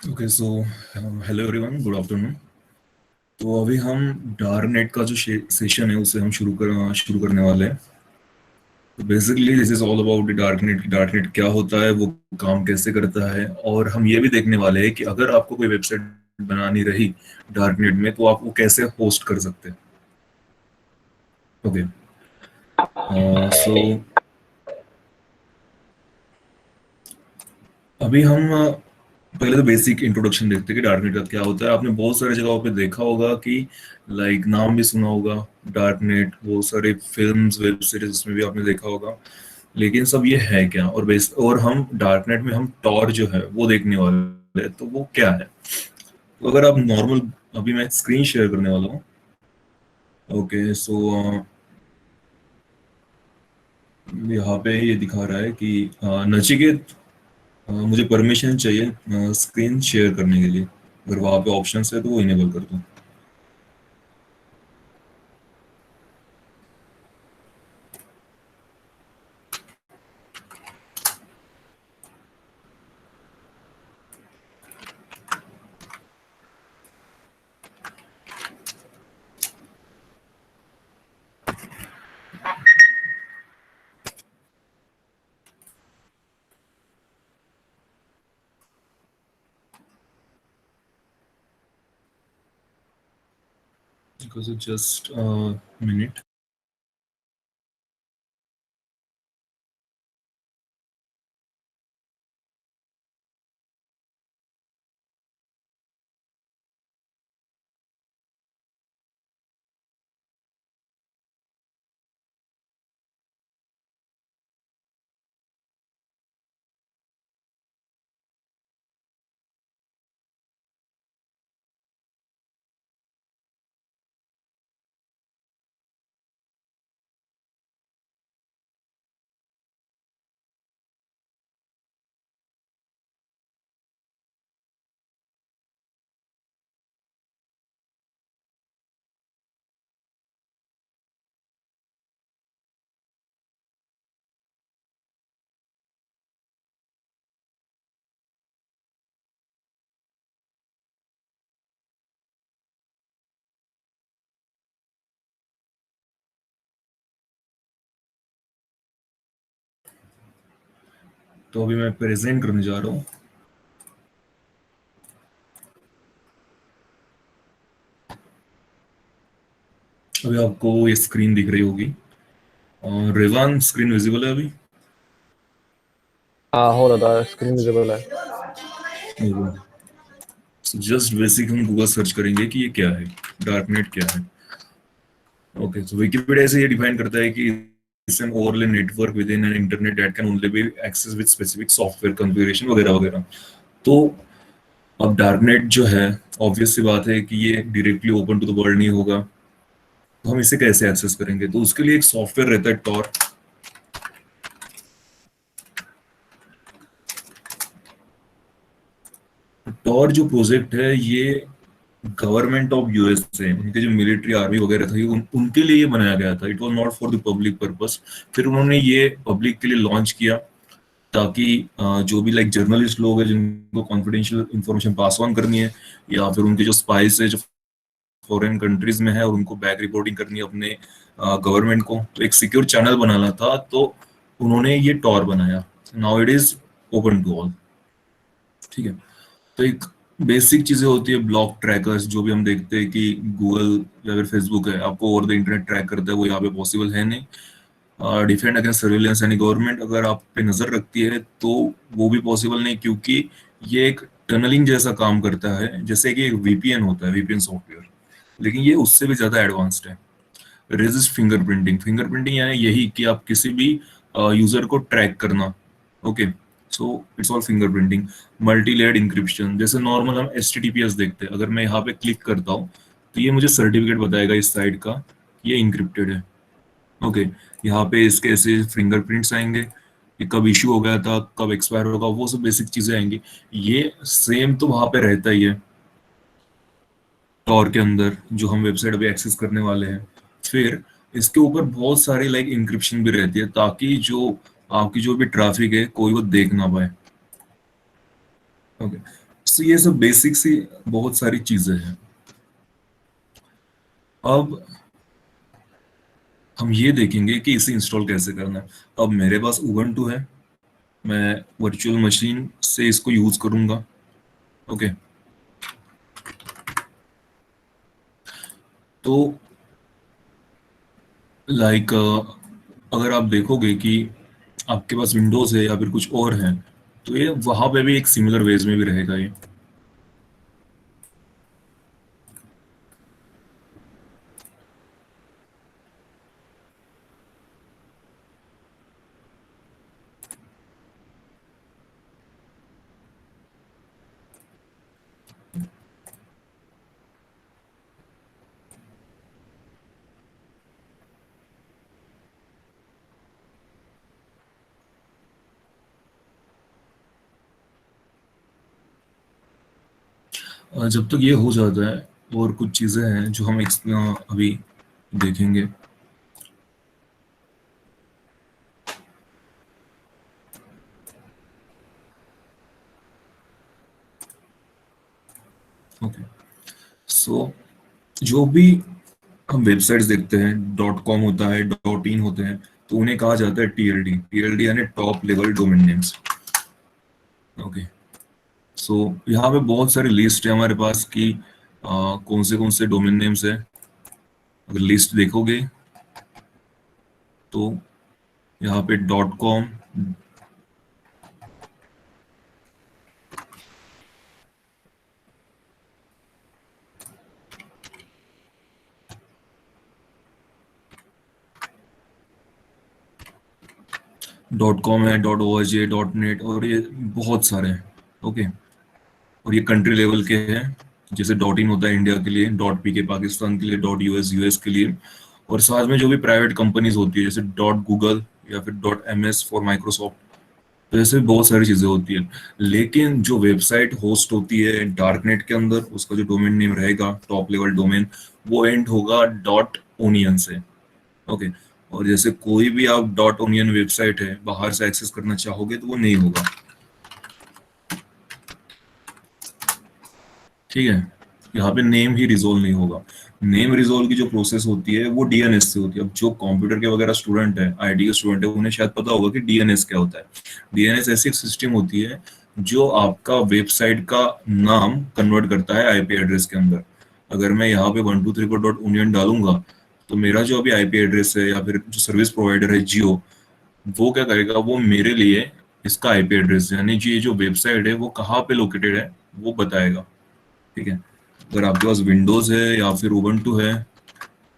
Okay so hello everyone, good afternoon. तो अभी हम डार्क नेट का जो सेशन है उसे हम शुरू करने वाले हैं। तो basically this is all about the dark net क्या होता है, वो काम कैसे करता है, और हम ये भी देखने वाले हैं कि अगर आपको कोई वेबसाइट बनानी रही डार्क नेट में तो आप वो कैसे होस्ट कर सकते हैं। ओके सो अभी हम पहले तो बेसिक इंट्रोडक्शन देखते हैं कि डार्क नेट का क्या होता है। आपने बहुत सारी जगहों पे देखा होगा कि लाइक नाम भी सुना होगा डार्क नेट, बहुत सारे फिल्म्स वेब सीरीज उसमें भी आपने देखा होगा। लेकिन सब ये है क्या, और हम डार्क नेट में हम टॉर जो है वो देखने वाले हैं, तो वो क्या है। तो अगर आप नॉर्मल, अभी मैं स्क्रीन शेयर करने वाला हूँ। ओके सो यहाँ पे ये दिखा रहा है कि नचिकेत, मुझे परमिशन चाहिए स्क्रीन शेयर करने के लिए। अगर वहाँ पे ऑप्शन है तो वो इनेबल कर दूँ। Because it's just a minute. तो अभी मैं प्रेजेंट करने जा रहा हूँ। अभी आपको ये स्क्रीन दिख रही होगी, और रेवान स्क्रीन विजिबल है अभी। हाँ, हो रहा था। स्क्रीन विजिबल है। जस्ट बेसिक हम गूगल सर्च करेंगे कि ये क्या है, डार्क नेट क्या है। ओके तो विकिपीडिया से ये डिफाइन करता है कि it's an overlay network within an internet that can only be access with specific software configuration वगैरह वगैरह। तो अब डार्क नेट जो है, ऑब्वियस सी बात है कि ये directly open to the world नहीं होगा। तो हम इसे कैसे एक्सेस करेंगे, तो उसके लिए एक सॉफ्टवेयर रहता है टॉर। टॉर जो प्रोजेक्ट है ये गवर्नमेंट ऑफ यूएस से, उनके जो मिलिट्री आर्मी वगैरह थी उनके लिए ये बनाया गया था। It was not for the public purpose. फिर उन्होंने ये पब्लिक के लिए लॉन्च किया ताकि जो भी लाइक जर्नलिस्ट लोग हैं जिनको कॉन्फिडेंशियल इंफॉर्मेशन पास ऑन करनी है, या फिर उनके जो स्पाइस है जो फॉरेन कंट्रीज में है और उनको बैक रिपोर्टिंग करनी है अपने गवर्नमेंट को, तो एक सिक्योर चैनल बनाना था। तो उन्होंने ये टॉर बनाया। Now it is open to all. ठीक है। तो एक बेसिक चीजें होती है ब्लॉक ट्रैकर्स, जो भी हम देखते हैं कि गूगल या फिर फेसबुक है आपको ओवर द इंटरनेट ट्रैक करता है, वो यहाँ पे पॉसिबल है नहीं। डिफेंड अगेंस्ट सर्विलेंस यानी गवर्नमेंट अगर आप पे नजर रखती है तो वो भी पॉसिबल नहीं, क्योंकि ये एक टनलिंग जैसा काम करता है, जैसे कि एक वीपीएन होता है, वीपीएन सॉफ्टवेयर। लेकिन ये उससे भी ज्यादा एडवांस्ड है। रेजिस्ट फिंगरप्रिंटिंग, फिंगरप्रिंटिंग यानी यही कि आप किसी भी यूजर को ट्रैक करना। Okay so it's all fingerprinting. Multi layered encryption, जैसे नॉर्मल हम एचटीटीपीएस देखते हैं, अगर मैं यहाँ पे क्लिक करता हूँ तो ये मुझे सर्टिफिकेट बताएगा इस साइट का कि ये इंक्रिप्टेड है। ओके यहाँ पे इसके ऐसे फिंगरप्रिंट्स आएंगे कि कब इशू हो गया था, कब एक्सपायर होगा, वो सब बेसिक चीजें आएंगी। ये सेम तो वहां पे रहता ही है टॉर के अंदर, जो हम वेबसाइट अभी एक्सेस करने वाले हैं। फिर इसके ऊपर बहुत सारी लाइक इंक्रिप्शन भी रहती है, ताकि जो आपकी जो भी ट्रैफिक है कोई वो देख ना पाए। ओके तो ये सब बेसिक सी बहुत सारी चीजें हैं। अब हम ये देखेंगे कि इसे इंस्टॉल कैसे करना है। अब मेरे पास उबंटू है, मैं वर्चुअल मशीन से इसको यूज करूंगा। ओके, तो लाइक अगर आप देखोगे कि आपके पास विंडोज है या फिर कुछ और है, तो ये वहां पे भी एक सिमिलर वेज में भी रहेगा ये। जब तक ये हो जाता है, और कुछ चीजें हैं जो हम अभी देखेंगे। ओके, सो जो भी हम वेबसाइट्स देखते हैं, डॉट कॉम होता है, डॉट इन होते हैं, तो उन्हें कहा जाता है टीएलडी। टीएलडी यानी top level domain names. Okay, so यहाँ पे बहुत सारी लिस्ट है हमारे पास कि कौन से डोमेन नेम्स है। अगर लिस्ट देखोगे तो यहाँ पे डॉट कॉम, डॉट कॉम है, dot O R G, dot net, और ये बहुत सारे हैं। ओके, और ये कंट्री लेवल के हैं। जैसे डॉट इन होता है इंडिया के लिए, डॉट पी के पाकिस्तान के लिए, डॉट यूएस यूएस के लिए। और साथ में जो भी प्राइवेट कंपनीज होती है, जैसे डॉट गूगल या फिर डॉट एमएस फॉर माइक्रोसॉफ्ट, तो ऐसे बहुत सारी चीजें होती है। लेकिन जो वेबसाइट होस्ट होती है डार्क नेट के अंदर, उसका जो डोमेन नेम रहेगा टॉप लेवल डोमेन, वो एंड होगा डॉट ओनियन से। ओके, और जैसे कोई भी आप डॉट ओनियन वेबसाइट है बाहर से एक्सेस करना चाहोगे तो वो नहीं होगा। ठीक है, यहाँ पे नेम ही रिजोल्व नहीं होगा। नेम रिजोल्व की जो प्रोसेस होती है वो डीएनएस से होती है। अब जो कंप्यूटर के वगैरह स्टूडेंट है, आईटी के स्टूडेंट है, उन्हें शायद पता होगा कि डीएनएस क्या होता है। डीएनएस ऐसी एक सिस्टम होती है जो आपका वेबसाइट का नाम कन्वर्ट करता है आईपी एड्रेस के अंदर। अगर मैं यहाँ पे 123.union डालूंगा, तो मेरा जो अभी आईपी एड्रेस है या फिर जो सर्विस प्रोवाइडर है जियो, वो क्या करेगा, वो मेरे लिए इसका आईपी एड्रेस यानी जी ये जो वेबसाइट है वो कहाँ पे लोकेटेड है वो बताएगा। ठीक है, अगर आपके पास विंडोज है या फिर उबंटू है,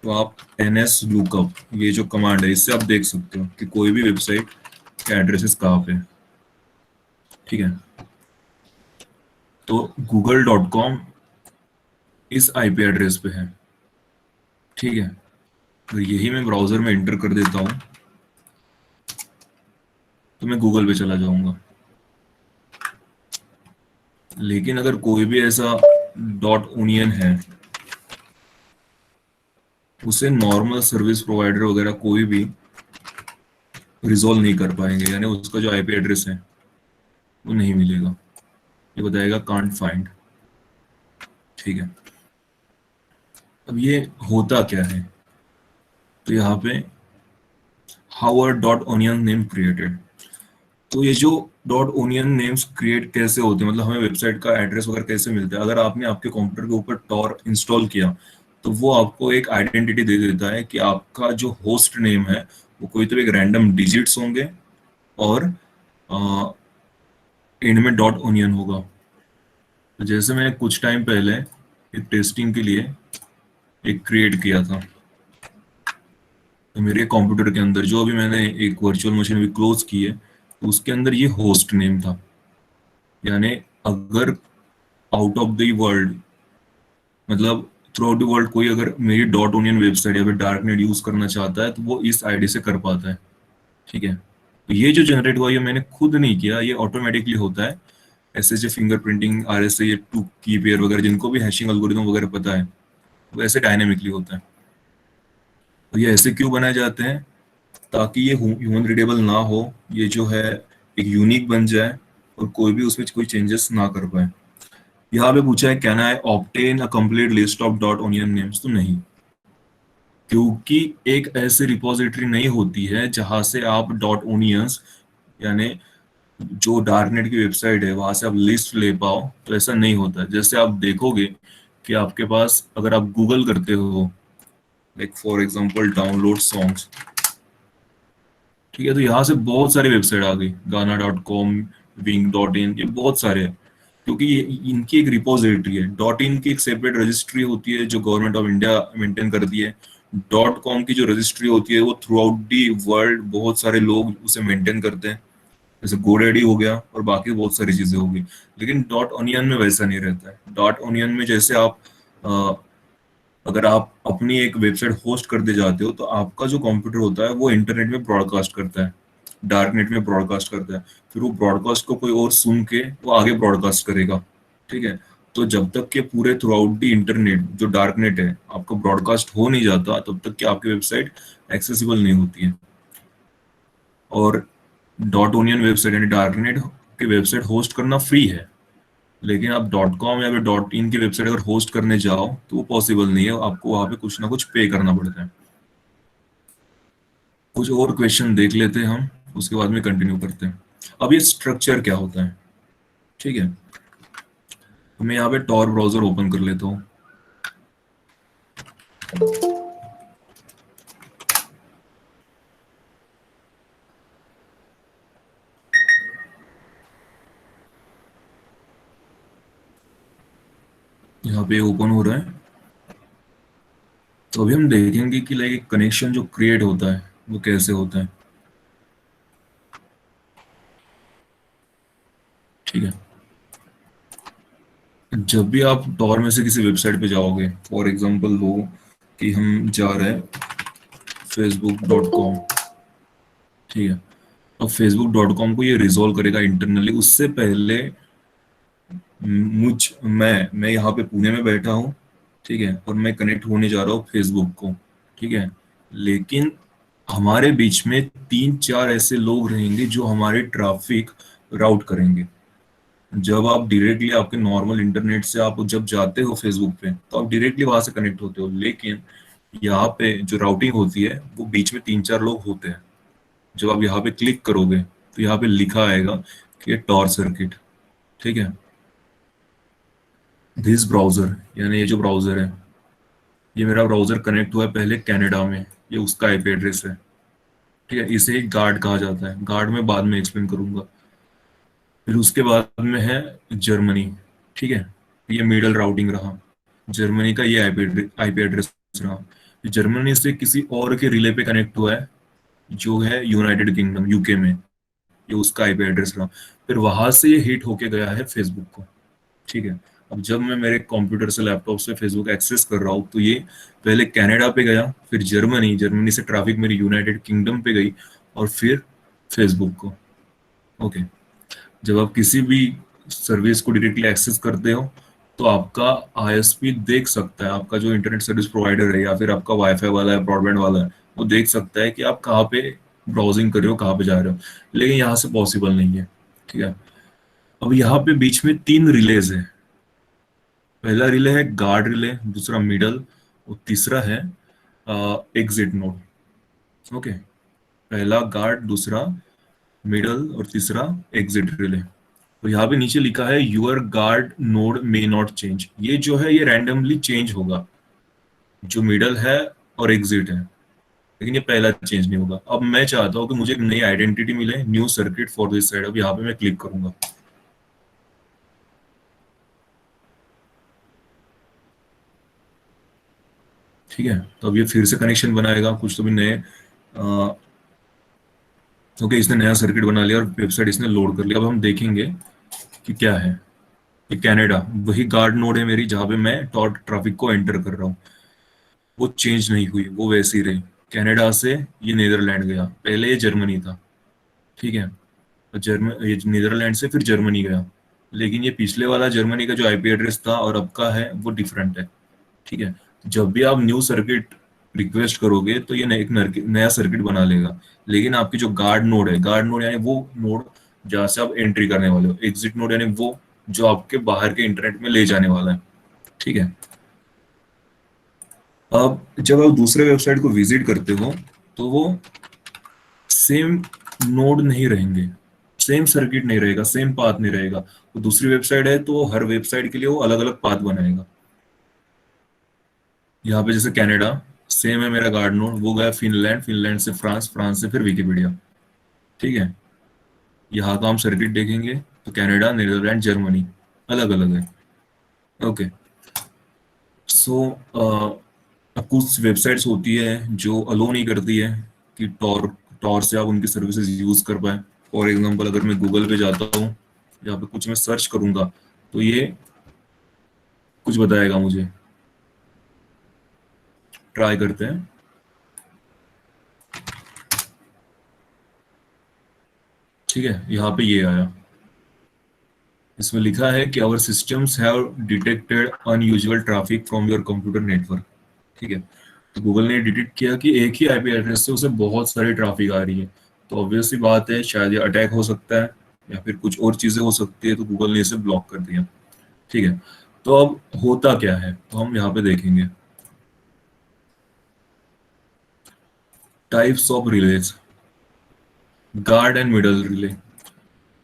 तो आप ns lookup, ये जो कमांड है, इससे आप देख सकते हो कि कोई भी वेबसाइट का एड्रेसेस कहाँ पे है। ठीक है, तो google.com इस आईपी एड्रेस पे है। ठीक है, तो यही मैं ब्राउजर में एंटर कर देता हूँ, तो मैं गूगल पे चला जाऊंगा। लेकिन अगर कोई भी ऐसा डॉट ओनियन है, उसे नॉर्मल सर्विस प्रोवाइडर वगैरह कोई भी रिजॉल्व नहीं कर पाएंगे, यानी उसका जो आईपी एड्रेस है वो नहीं मिलेगा। ये बताएगा कांट फाइंड। ठीक है, अब ये होता क्या है, तो यहाँ पे how R dot onion name created. तो ये जो डॉट ओनियन नेम्स क्रिएट कैसे होते हैं, मतलब हमें वेबसाइट का एड्रेस वगैरह कैसे मिलता है। अगर आपने आपके कंप्यूटर के ऊपर टॉर इंस्टॉल किया, तो वो आपको एक आइडेंटिटी दे देता है कि आपका जो होस्ट नेम है वो कोई तो एक रैंडम डिजिट्स होंगे, और एंड में डॉट ओनियन होगा। तो जैसे मैंने कुछ टाइम पहले एक टेस्टिंग के लिए एक क्रिएट किया था, तो मेरे कंप्यूटर के अंदर जो अभी मैंने एक वर्चुअल मशीन भी क्लोज की है, तो उसके अंदर ये होस्ट नेम था। यानी अगर आउट ऑफ द वर्ल्ड, मतलब थ्रू आउट द वर्ल्ड, कोई अगर मेरी डॉट ओनियन वेबसाइट या फिर डार्क नेट यूज करना चाहता है, तो वो इस आईडी से कर पाता है। ठीक है, तो ये जो जनरेट हुआ ये मैंने खुद नहीं किया, ये ऑटोमेटिकली होता है। ऐसे जो फिंगरप्रिंटिंग आर एस, ये टू की पेयर वगैरह, जिनको भी हैशिंग एल्गोरिथम वगैरह पता है, वो ऐसे डायनेमिकली होता है। तो ये ऐसे क्यों बनाए जाते हैं, ताकि ये ह्यूमन रीडेबल ना हो, ये जो है एक यूनिक बन जाए और कोई भी उसमें कोई चेंजेस ना कर पाए। यहाँ पे पूछा है can I obtain a complete list of dot onion names, तो नहीं, क्योंकि एक ऐसी रिपोजिटरी नहीं होती है जहां से आप डॉट ओनियंस यानी जो डार्कनेट की वेबसाइट है वहां से आप लिस्ट ले पाओ। तो ऐसा नहीं होता है। जैसे आप देखोगे कि आपके पास अगर आप गूगल करते हो, like for example download songs, ठीक है, तो यहाँ से बहुत सारी वेबसाइट आ गई, गाना.com, विंग.इन, ये बहुत सारे हैं, क्योंकि ये इनकी एक रिपोजिटरी है। डॉट इन की एक सेपरेट रजिस्ट्री होती है जो गवर्नमेंट ऑफ इंडिया मेंटेन करती है। डॉट कॉम की जो रजिस्ट्री होती है वो थ्रू आउट दी वर्ल्ड बहुत सारे लोग उसे मेंटेन करते हैं, जैसे गोडेडी हो गया और बाकी बहुत सारी चीजें हो गई। लेकिन डॉट ओनियन में वैसा नहीं रहता है। डॉट ओनियन में जैसे आप अगर आप अपनी एक वेबसाइट होस्ट करते जाते हो तो आपका जो कंप्यूटर होता है वो इंटरनेट में ब्रॉडकास्ट करता है, डार्क नेट में ब्रॉडकास्ट करता है। फिर वो ब्रॉडकास्ट को कोई और सुन के वो आगे ब्रॉडकास्ट करेगा, ठीक है। तो जब तक के पूरे थ्रू आउट दी इंटरनेट जो डार्क नेट है आपका ब्रॉडकास्ट हो नहीं जाता, तब तक कि आपकी वेबसाइट एक्सेसिबल नहीं होती है। और डॉट ओनियन वेबसाइट यानी डार्क नेट की वेबसाइट होस्ट करना फ्री है, लेकिन आप डॉट कॉम या फिर डॉट इन की वेबसाइट अगर होस्ट करने जाओ तो वो पॉसिबल नहीं है, आपको वहां पे कुछ ना कुछ पे करना पड़ता है। कुछ और क्वेश्चन देख लेते हैं हम, उसके बाद में कंटिन्यू करते हैं। अब ये स्ट्रक्चर क्या होता है, ठीक है। तो मैं यहाँ पे टॉर ब्राउजर ओपन कर लेता हूँ। यहाँ पे ओपन हो रहा है। तो अभी हम देखेंगे कि लाइक कनेक्शन जो क्रिएट होता है वो कैसे होता है, ठीक है। जब भी आप टॉर में से किसी वेबसाइट पे जाओगे, फॉर एग्जांपल लो कि हम जा रहे हैं facebook.com, ठीक है। अब facebook.com को ये रिजॉल्व करेगा इंटरनली। उससे पहले मैं यहाँ पे पुणे में बैठा हूँ, ठीक है, और मैं कनेक्ट होने जा रहा हूँ फेसबुक को, ठीक है। लेकिन हमारे बीच में तीन चार ऐसे लोग रहेंगे जो हमारे ट्रैफिक राउट करेंगे। जब आप डायरेक्टली आपके नॉर्मल इंटरनेट से आप जब जाते हो फेसबुक पे तो आप डायरेक्टली वहां से कनेक्ट होते हो, लेकिन यहाँ पे जो राउटिंग होती है वो बीच में तीन चार लोग होते हैं। जब आप यहाँ पे क्लिक करोगे तो यहाँ पे लिखा आएगा कि टॉर सर्किट, ठीक है। दिस ब्राउजर यानी ये जो ब्राउजर है, ये मेरा ब्राउजर कनेक्ट हुआ है पहले कनाडा में, ये उसका आईपी एड्रेस है, ठीक है। इसे एक गार्ड कहा जाता है, गार्ड में बाद में एक्सप्लेन करूंगा। फिर उसके बाद में है जर्मनी, ठीक है, ये मिडल राउटिंग रहा। जर्मनी का ये आईपी एड्रेस रहा। जर्मनी से किसी और के रिले पे कनेक्ट हुआ है जो है यूनाइटेड किंगडम यूके में, ये उसका आईपी एड्रेस रहा। फिर वहां से ये हिट होके गया है फेसबुक को, ठीक है। अब जब मैं मेरे कंप्यूटर से लैपटॉप से फेसबुक एक्सेस कर रहा हूँ तो ये पहले कनाडा पे गया, फिर जर्मनी, जर्मनी से ट्रैफिक मेरी यूनाइटेड किंगडम पे गई, और फिर फेसबुक को, ओके। जब आप किसी भी सर्विस को डायरेक्टली एक्सेस करते हो तो आपका आईएसपी देख सकता है, आपका जो इंटरनेट सर्विस प्रोवाइडर है या फिर आपका वाईफाई वाला है, ब्रॉडबैंड वाला है, वो देख सकता है कि आप कहाँ पे ब्राउजिंग कर रहे हो, कहाँ पे जा रहे हो। लेकिन यहाँ से पॉसिबल नहीं है, ठीक है। अब यहाँ पे बीच में तीन रिलेज है। पहला रिले है गार्ड रिले, दूसरा मिडल, और तीसरा है एग्जिट नोड, ओके। पहला गार्ड, दूसरा मिडल और तीसरा एग्जिट रिले। तो यहाँ पे नीचे लिखा है your guard node may not change, ये जो है ये रैंडमली चेंज होगा, जो मिडल है और एग्जिट है, लेकिन ये पहला चेंज नहीं होगा। अब मैं चाहता हूँ कि मुझे एक नई आइडेंटिटी मिले, new circuit for this side. अब यहाँ पे मैं क्लिक करूंगा, ठीक है। तो अब ये फिर से कनेक्शन बनाएगा, कुछ तो भी नए, ओके, इसने नया सर्किट बना लिया और वेबसाइट इसने लोड कर लिया। अब हम देखेंगे कि क्या है। ये कनाडा, वही गार्ड नोड है मेरी जहां पे मैं टॉट ट्रैफिक को एंटर कर रहा हूँ, वो चेंज नहीं हुई, वो वैसी ही रही। कनाडा से ये नीदरलैंड गया, पहले ये जर्मनी था, ठीक है। ये नीदरलैंड से फिर जर्मनी गया, लेकिन ये पिछले वाला जर्मनी का जो आईपी एड्रेस था और अब का है वो डिफरेंट है, ठीक है। जब भी आप न्यू सर्किट रिक्वेस्ट करोगे तो ये एक नया सर्किट बना लेगा, लेकिन आपकी जो गार्ड नोड है, गार्ड नोड यानी वो नोड जहाँ से आप एंट्री करने वाले हो, एग्जिट नोड यानी वो जो आपके बाहर के इंटरनेट में ले जाने वाला है। ठीक है। अब जब आप दूसरे वेबसाइट को विजिट करते हो तो वो सेम नोड नहीं रहेंगे, सेम सर्किट नहीं रहेगा, सेम पाथ नहीं रहेगा। तो दूसरी वेबसाइट है तो हर वेबसाइट के लिए वो अलग अलग पाथ बनाएगा। यहाँ पे जैसे कनाडा सेम है मेरा गार्ड नोड, वो गया फिनलैंड, फिनलैंड से फ्रांस, फ्रांस से फिर विकिपीडिया। ठीक है। यहाँ का हम सर्किट देखेंगे तो कनाडा, नीदरलैंड, जर्मनी अलग अलग है। ओके। सो कुछ वेबसाइट्स होती है जो अलो नहीं करती है कि टॉर टॉर से आप उनकी सर्विसेज यूज कर पाए। फॉर एग्जांपल अगर मैं गूगल पे जाता हूँ, यहाँ पे कुछ मैं सर्च करूंगा तो ये कुछ बताएगा मुझे। ट्राई करते हैं। ठीक है, यहाँ पे ये आया, इसमें लिखा है कि our systems have detected unusual traffic from your computer network. ठीक है। तो गूगल ने डिटेक्ट किया कि एक ही आईपी एड्रेस से उसे बहुत सारी ट्रैफिक आ रही है। तो ऑब्वियस सी बात है, शायद ये अटैक हो सकता है या फिर कुछ और चीजें हो सकती है, तो गूगल ने इसे ब्लॉक कर दिया। ठीक है। तो अब होता क्या है, तो हम यहाँ पे देखेंगे types of release. Guard and middle relay.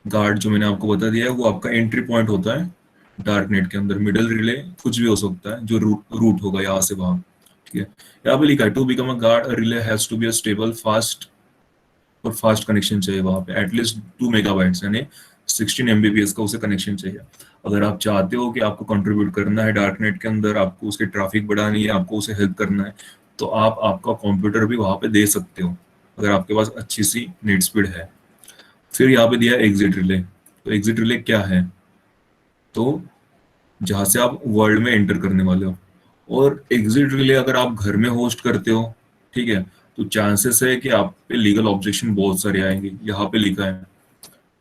Guard जो मैंने आपको बता दिया है वो आपका एंट्री पॉइंट होता है डार्क नेट के अंदर। मिडल रिले कुछ भी हो सकता है जो रूट रूट होगा यहाँ से वहां। ठीक है। यहाँ पे लिखा है to become a guard relay has to be a stable fast, और फास्ट कनेक्शन चाहिए वहां पे एटलीस्ट 2 मेगाबाइट्स, यानी 16 MBPS का उसे कनेक्शन चाहिए। अगर आप चाहते हो कि आपको कंट्रीब्यूट करना है डार्क नेट के अंदर, आपको उसके ट्रैफिक बढ़ानी है, आपको उसे हेल्प करना है, तो आप आपका कंप्यूटर भी वहां पे दे सकते हो अगर आपके पास अच्छी सी नेट स्पीड है। फिर यहाँ पे दिया एग्जिट रिले। तो एग्जिट रिले क्या है, तो जहां से आप वर्ल्ड में एंटर करने वाले हो। और एग्जिट रिले अगर आप घर में होस्ट करते हो, ठीक है, तो चांसेस है कि आप पे लीगल ऑब्जेक्शन बहुत सारे आएंगे। यहाँ पे लिखा है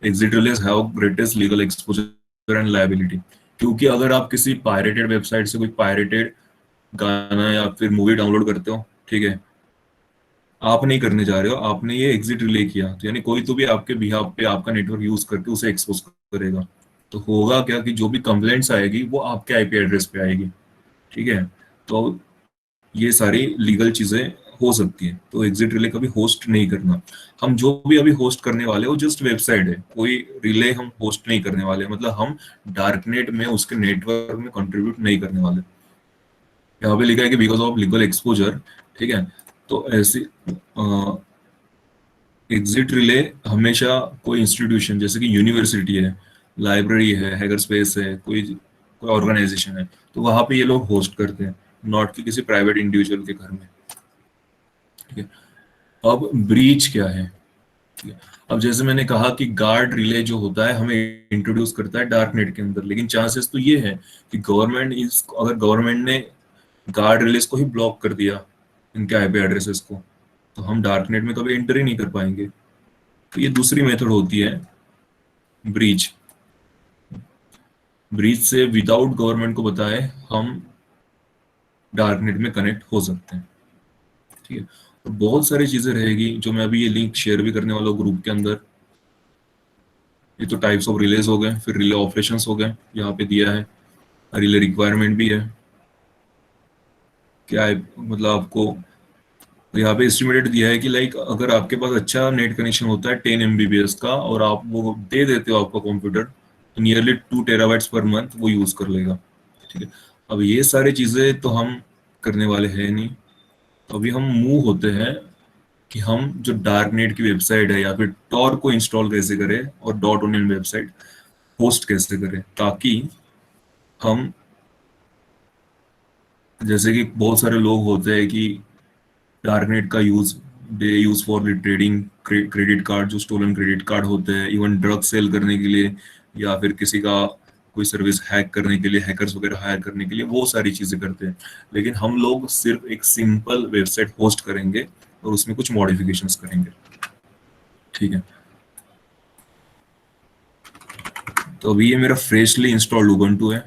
exit release have greatest legal exposure and liability. क्योंकि अगर आप किसी पायरेटेड वेबसाइट से कोई पायरेटेड गाना या फिर मूवी डाउनलोड करते हो, ठीक है, आप नहीं करने जा रहे हो, आपने ये एग्जिट रिले किया, तो यानी कोई तो भी आपके बिहाफ पे आपका नेटवर्क यूज करके उसे एक्सपोज करेगा। तो होगा क्या कि जो भी कंप्लेंट्स आएगी वो आपके आईपी एड्रेस पे आएगी। ठीक है। तो ये सारी लीगल चीजें हो सकती है, तो एग्जिट रिले कभी होस्ट नहीं करना। हम जो भी अभी होस्ट करने वाले हैं वो जस्ट वेबसाइट है, कोई रिले हम होस्ट नहीं करने वाले, मतलब हम डार्कनेट में उसके नेटवर्क में कंट्रीब्यूट नहीं करने वाले। यहाँ पे लिखा है कि बिकॉज ऑफ लीगल एक्सपोजर। ठीक है। तो ऐसी एग्जिट रिले हमेशा कोई इंस्टीट्यूशन जैसे कि यूनिवर्सिटी है, लाइब्रेरी है, हैकर स्पेस है, कोई कोई ऑर्गेनाइजेशन है, तो वहां पे ये लोग होस्ट करते हैं, नॉट कि किसी प्राइवेट इंडिविजुअल के घर में। ठीक है। अब ब्रीच क्या है। ठीक है। अब जैसे मैंने कहा कि गार्ड रिले जो होता है हमें इंट्रोड्यूस करता है डार्क नेट के अंदर, लेकिन चांसेस तो ये है कि गवर्नमेंट इस अगर गवर्नमेंट ने गार्ड रिलेज को ही ब्लॉक कर दिया, इनके आईपी एड्रेसेस को, तो हम डार्क नेट में कभी एंटर ही नहीं कर पाएंगे। तो ये दूसरी मेथड होती है ब्रीच। ब्रीच से विदाउट गवर्नमेंट को बताए हम डार्क नेट में कनेक्ट हो सकते हैं। ठीक है। और बहुत सारी चीजें रहेगी जो मैं अभी ये लिंक शेयर भी करने वाला हूँ ग्रुप के अंदर। ये तो टाइप्स ऑफ रिलेज हो गए, फिर रिले ऑपरेशंस हो गए, यहाँ पे दिया है रिले रिक्वायरमेंट भी है क्या है, मतलब आपको यहाँ पे एस्टिमेटेड दिया है कि लाइक अगर आपके पास अच्छा नेट कनेक्शन होता है 10 MBPS का और आप वो दे देते हो आपका कंप्यूटर, तो नियरली 2 TB पर मंथ वो यूज कर लेगा। ठीक है। अब ये सारी चीजें तो हम करने वाले हैं नहीं। तो अभी हम मूव होते हैं कि हम जो डार्क नेट की वेबसाइट है या फिर टॉर को इंस्टॉल कैसे करें और डॉट ओनियन वेबसाइट होस्ट कैसे करें, ताकि हम, जैसे कि बहुत सारे लोग होते हैं कि डार्कनेट का use they use for trading credit card, जो स्टोलन क्रेडिट कार्ड होते हैं, इवन ड्रग सेल करने के लिए, या फिर किसी का कोई सर्विस हैक करने के लिए, हैकर्स वगैरह हायर करने के लिए, वो सारी चीजें करते हैं। लेकिन हम लोग सिर्फ एक सिंपल वेबसाइट होस्ट करेंगे और उसमें कुछ मॉडिफिकेशंस करेंगे। ठीक है। तो अभी ये मेरा फ्रेशली इंस्टॉल्ड उबंटू है।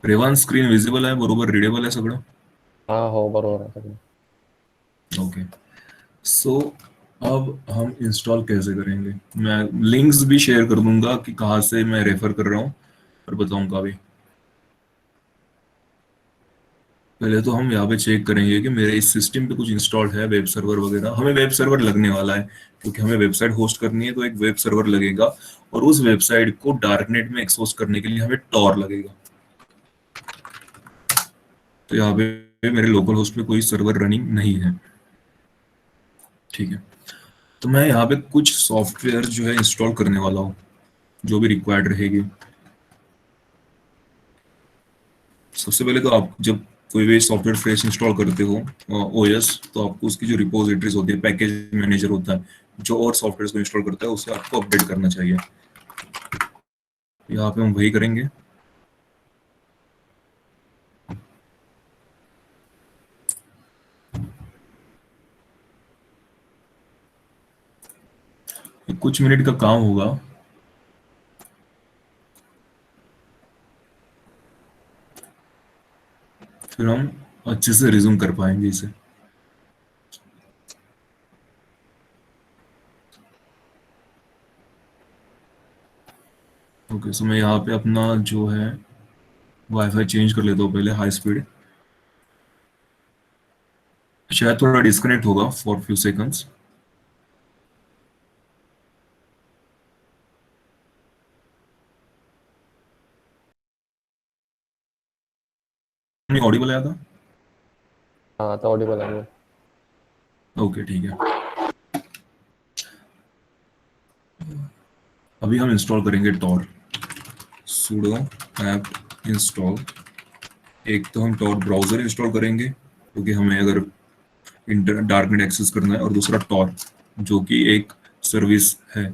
रेवान स्क्रीन विजिबल आहे, बरोबर रीडेबल आहे सगळं? हाँ हो बरोबर आहे सगळं. ओके, सो अब हम इंस्टॉल कैसे करेंगे? मैं लिंक्स भी शेयर कर दूंगा कि कहाँ से मैं रेफर कर रहा हूँ और बताऊंगा भी। पहले तो हम यहाँ पे चेक करेंगे कि मेरे इस सिस्टम पे कुछ इंस्टॉल्ड है, वेब सर्वर वगैरह। हमें वेब सर्वर लगने वाला है क्योंकि हमें वेबसाइट होस्ट करनी है, तो एक वेब सर्वर लगेगा और उस वेबसाइट को डार्कनेट में एक्सपोज करने के लिए हमें टॉर लगेगा। तो यहाँ पे मेरे लोकल होस्ट पे कोई सर्वर रनिंग नहीं है, ठीक है। तो मैं यहाँ पे कुछ सॉफ्टवेयर जो है इंस्टॉल करने वाला हूँ, जो भी रिक्वायर्ड रहेगी। सबसे पहले तो आप जब कोई भी सॉफ्टवेयर फ्रेश इंस्टॉल करते हो ओएस, तो आपको उसकी जो रिपोजिटरीज होती है, पैकेज मैनेजर होता है जो और सॉफ्टवेयर को इंस्टॉल करता है, उसे आपको अपडेट करना चाहिए। यहाँ पे हम वही करेंगे। कुछ मिनट का काम होगा। फिर हम अच्छे से रिज्यूम कर पाएंगे इसे। ओके, सो मैं यहाँ पे अपना जो है वाईफाई चेंज कर लेता हूँ पहले, हाई स्पीड। शायद थोड़ा डिस्कनेक्ट होगा फॉर फ्यू सेकंड्स। नहीं ऑडिबल आया था? हाँ तो ऑडिबल आहे. ओके ठीक है। अभी हम इंस्टॉल करेंगे टॉर, sudo apt इंस्टॉल। एक तो हम टॉर ब्राउजर इंस्टॉल करेंगे क्योंकि हमें अगर इंटरनेट डार्कनेट एक्सेस करना है, और दूसरा टॉर जो कि एक सर्विस है।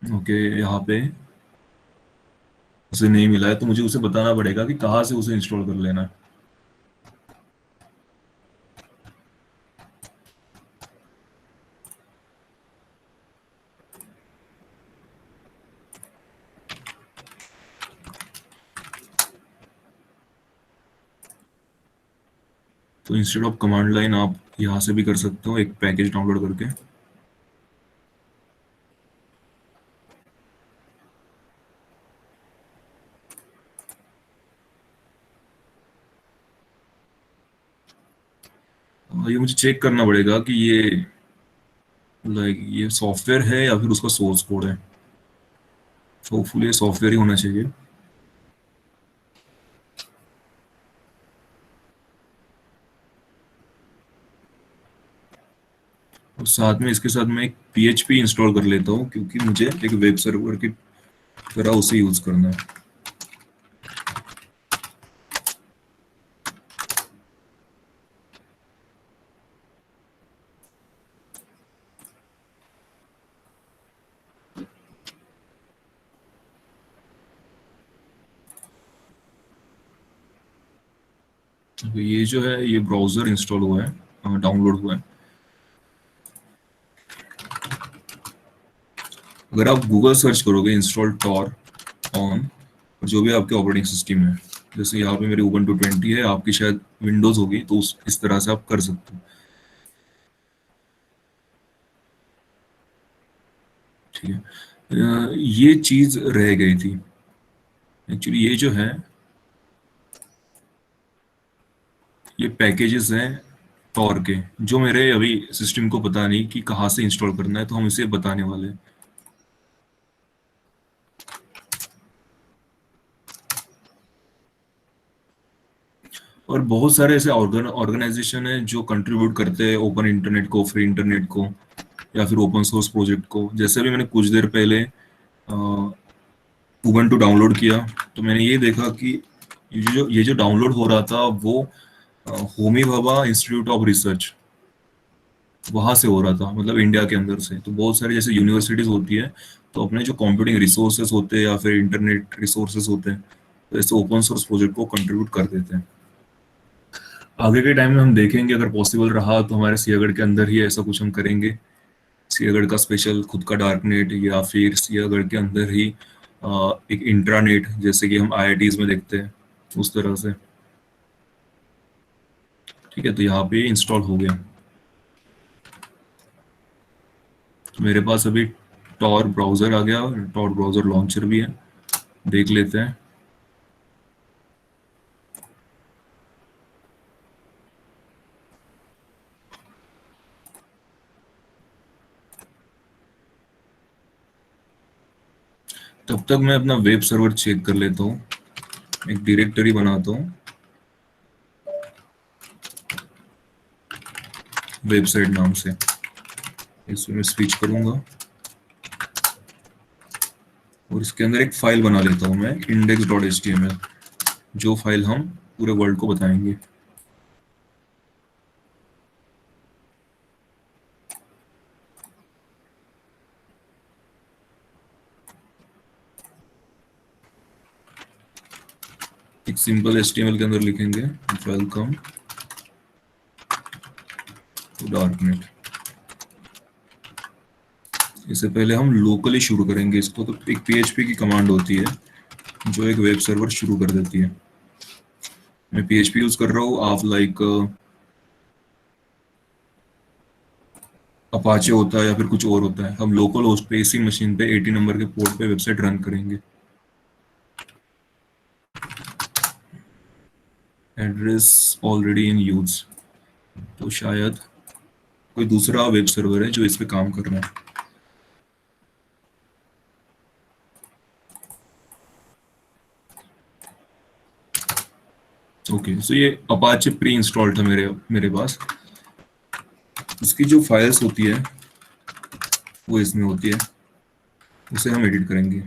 ओके, यहाँ पे उसे नहीं मिला है तो मुझे उसे बताना पड़ेगा कि कहाँ से उसे इंस्टॉल कर लेना है। तो इंस्टेड ऑफ कमांड लाइन आप यहाँ से भी कर सकते हो, एक पैकेज डाउनलोड करके। ये मुझे चेक करना पड़ेगा कि ये सॉफ्टवेयर है या फिर उसका सोर्स कोड है। होपफुली ये सॉफ्टवेयर ही होना चाहिए। और साथ में इसके साथ मैं एक PHP इंस्टॉल कर लेता हूँ क्योंकि मुझे एक वेब सर्वर की तरह उसे यूज करना है। तो ये जो है ये ब्राउजर इंस्टॉल हुआ है, डाउनलोड हुआ है। अगर आप गूगल सर्च करोगे इंस्टॉल टॉर ऑन, और जो भी आपके ऑपरेटिंग सिस्टम है, जैसे यहाँ पे मेरी Ubuntu 20 है, आपकी शायद विंडोज होगी, तो इस तरह से आप कर सकते हो, ठीक है। ये चीज रह गई थी एक्चुअली। ये जो है ये पैकेजेस हैं टॉर के, जो मेरे अभी सिस्टम को पता नहीं कि कहाँ से इंस्टॉल करना है, तो हम इसे बताने वाले हैं। और बहुत सारे ऐसे ऑर्गेनाइजेशन है जो कंट्रीब्यूट करते हैं ओपन इंटरनेट को, फ्री इंटरनेट को, या फिर ओपन सोर्स प्रोजेक्ट को। जैसे भी मैंने कुछ देर पहले उबंटू डाउनलोड किया, तो मैंने ये देखा कि ये जो डाउनलोड हो रहा था वो Homi Bhabha institute of research, वहां से हो रहा था, मतलब इंडिया के अंदर से। तो बहुत सारी जैसे यूनिवर्सिटीज होती है, तो अपने जो कंप्यूटिंग रिसोर्सेज होते हैं या फिर इंटरनेट रिसोर्सेज होते हैं, तो ऐसे ओपन सोर्स प्रोजेक्ट को कंट्रीब्यूट कर देते हैं। आगे के टाइम में हम देखेंगे, अगर पॉसिबल रहा तो हमारे सियागढ़ के अंदर ही ऐसा कुछ हम करेंगे। सियागढ़ का स्पेशल खुद का डार्क नेट, या फिर सियागढ़ के अंदर ही एक इंट्रानेट जैसे कि हम आईआईटीज में देखते हैं उस तरह से। ठीक है, तो यहाँ पे इंस्टॉल हो गया। तो मेरे पास अभी टॉर ब्राउजर आ गया, टॉर ब्राउजर लॉन्चर भी है, देख लेते हैं। तब तक मैं अपना वेब सर्वर चेक कर लेता हूँ, एक डायरेक्टरी बनाता हूँ वेबसाइट नाम से, इसमें मैं स्विच करूंगा और इसके अंदर एक फाइल बना लेता हूँ मैं, index.html, जो फाइल हम पूरे वर्ल्ड को बताएंगे। एक सिंपल HTML के अंदर लिखेंगे वेलकम टू डार्कनेट। इससे पहले हम लोकली शुरू करेंगे इसको, तो एक PHP की कमांड होती है जो एक वेब सर्वर शुरू कर देती है। मैं PHP यूज कर रहा हूँ, आप लाइक अपाचे होता है या फिर कुछ और होता है। हम लोकल होस्ट पे इसी मशीन पे 80 नंबर के पोर्ट पे वेबसाइट रन करेंगे। एड्रेस ऑलरेडी इन यूज, तो शायद कोई दूसरा वेब सर्वर है जो इस पे काम कर रहा है। ओके, सो ये अपाचे प्री इंस्टॉल्ड था मेरे मेरे पास। उसकी जो फाइल्स होती है वो इसमें होती है, उसे हम एडिट करेंगे।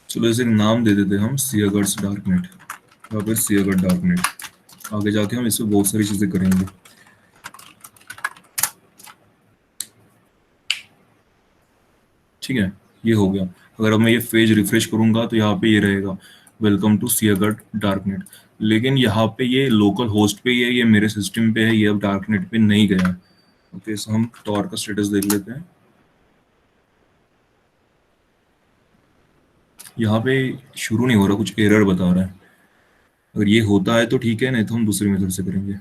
चलो इसे एक नाम दे देते हैं हम, सियागढ़ डार्कनेट या फिर सियागढ़ डार्कनेट। आगे जाके हम इसमें बहुत सारी चीजें करेंगे। ठीक है, ये हो गया। अगर अब मैं ये पेज रिफ्रेश करूंगा तो यहाँ पे ये रहेगा, वेलकम टू सियागढ़ डार्कनेट। लेकिन यहाँ पे ये लोकल होस्ट पे ही है, ये मेरे सिस्टम पे है, ये अब डार्कनेट पे नहीं गया है। ओके, सो हम टॉर का स्टेटस देख लेते हैं। यहाँ पे शुरू नहीं हो रहा, कुछ एरर बता रहा है। अगर ये होता है तो ठीक है, नहीं तो हम दूसरी मेथड से करेंगे।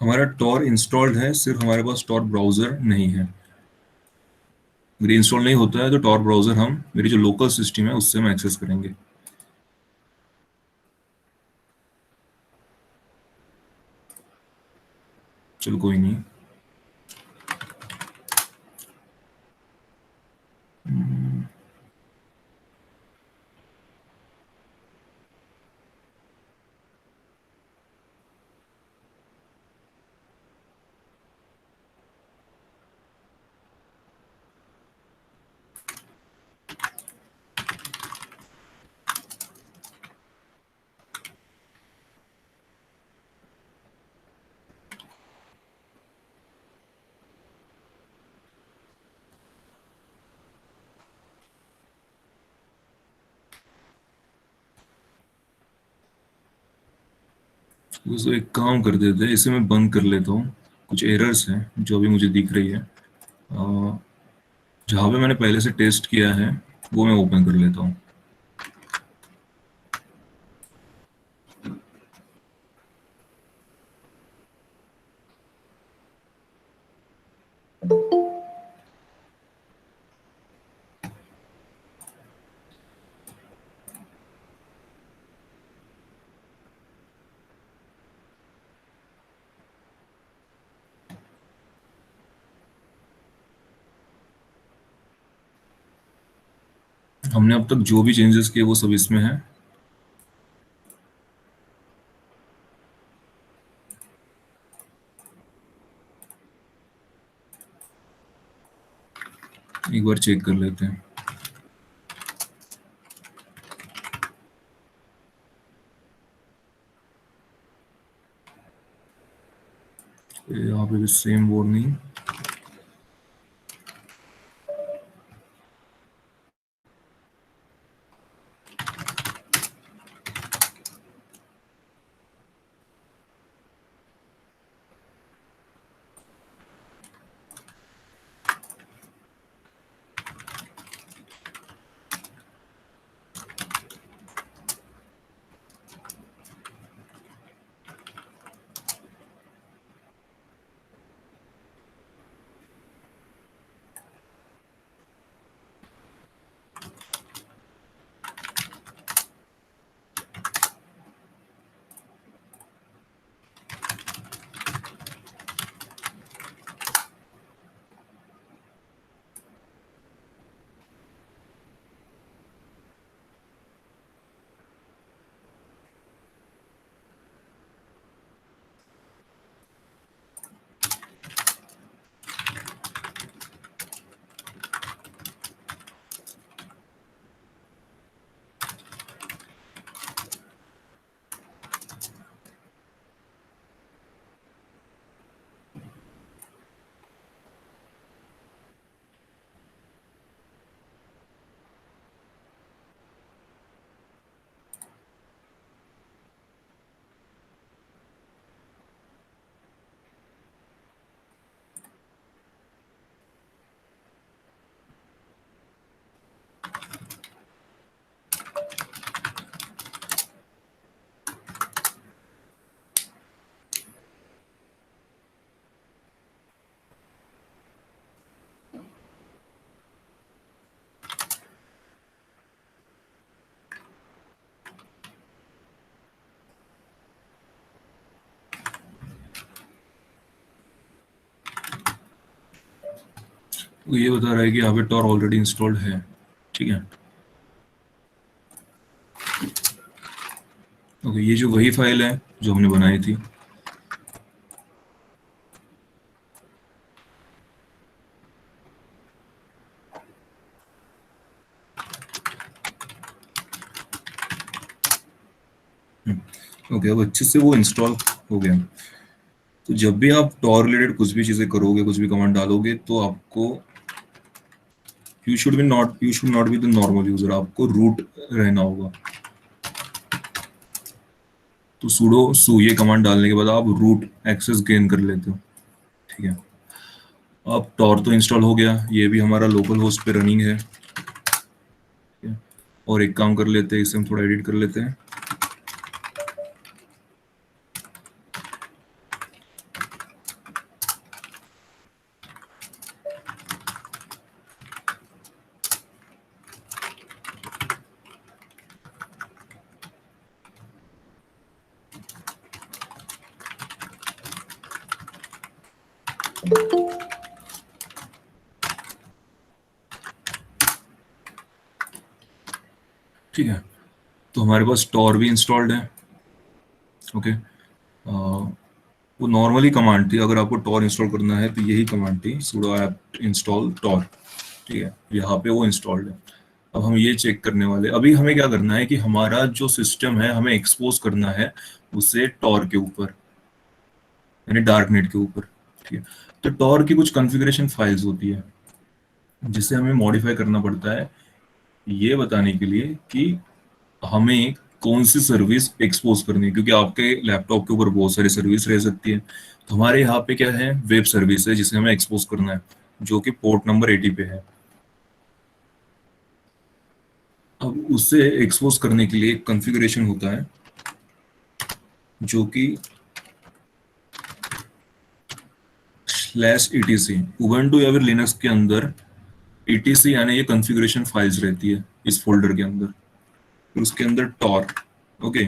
हमारा टॉर इंस्टॉल्ड है, सिर्फ हमारे पास टॉर ब्राउजर नहीं है। अगर इंस्टॉल नहीं होता है तो टॉर ब्राउजर हम मेरी जो लोकल सिस्टम है उससे हम एक्सेस करेंगे। चलो कोई नहीं। तो एक काम कर देते हैं, इसे मैं बंद कर लेता हूँ। कुछ एरर्स हैं जो अभी मुझे दिख रही है। जहाँ पे मैंने पहले से टेस्ट किया है वो मैं ओपन कर लेता हूँ। हमने अब तक जो भी चेंजेस किए वो सब इसमें है। एक बार चेक कर लेते हैं। यहाँ पे भी सेम वार्निंग। तो ये बता रहा है कि यहाँ पे टॉर ऑलरेडी इंस्टॉल्ड है। ठीक है, ओके, ये जो वही फाइल है जो हमने बनाई थी। ओके, अब अच्छे से वो इंस्टॉल हो गया। तो जब भी आप टॉर रिलेटेड कुछ भी चीजें करोगे, कुछ भी कमांड डालोगे, तो आपको you should not be the normal user, आपको रूट रहना होगा। तो sudo su ये कमांड डालने के बाद आप रूट एक्सेस गेन कर लेते हो। ठीक है, अब टॉर तो इंस्टॉल हो गया, ये भी हमारा लोकल होस्ट पे रनिंग है। ठीक है? और एक काम कर लेते हैं, इसे हम थोड़ा एडिट कर लेते हैं। ठीक है, तो हमारे पास टॉर भी इंस्टॉल्ड है। ओके, वो नॉर्मली कमांड थी, अगर आपको टॉर इंस्टॉल करना है तो यही कमांड थी, sudo apt install tor। ठीक है, यहाँ पे वो इंस्टॉल्ड है। अब हम ये चेक करने वाले, अभी हमें क्या करना है कि हमारा जो सिस्टम है हमें एक्सपोज करना है उसे टॉर के ऊपर, यानी डार्क नेट के ऊपर। ठीक है, तो टॉर की कुछ कॉन्फ़िगरेशन फाइल्स होती है जिसे हमें मॉडिफाई करना पड़ता है, ये बताने के लिए कि हमें कौन सी सर्विस एक्सपोज करनी है, क्योंकि आपके लैपटॉप के ऊपर बहुत सारी सर्विस रह सकती है। तो हमारे यहाँ पे क्या है, वेब सर्विस है जिसे हमें एक्सपोज करना है, जो कि पोर्ट नंबर 80 पे है। अब उसे एक्सपोज करने के लिए एक कॉन्फ़िगरेशन होता है जो कि /etc, उबुंटू या फिर लिनक्स के अंदर etc यानी ये कॉन्फ़िगरेशन फाइल्स रहती है इस फोल्डर के अंदर। फिर उसके अंदर टॉर, ओके,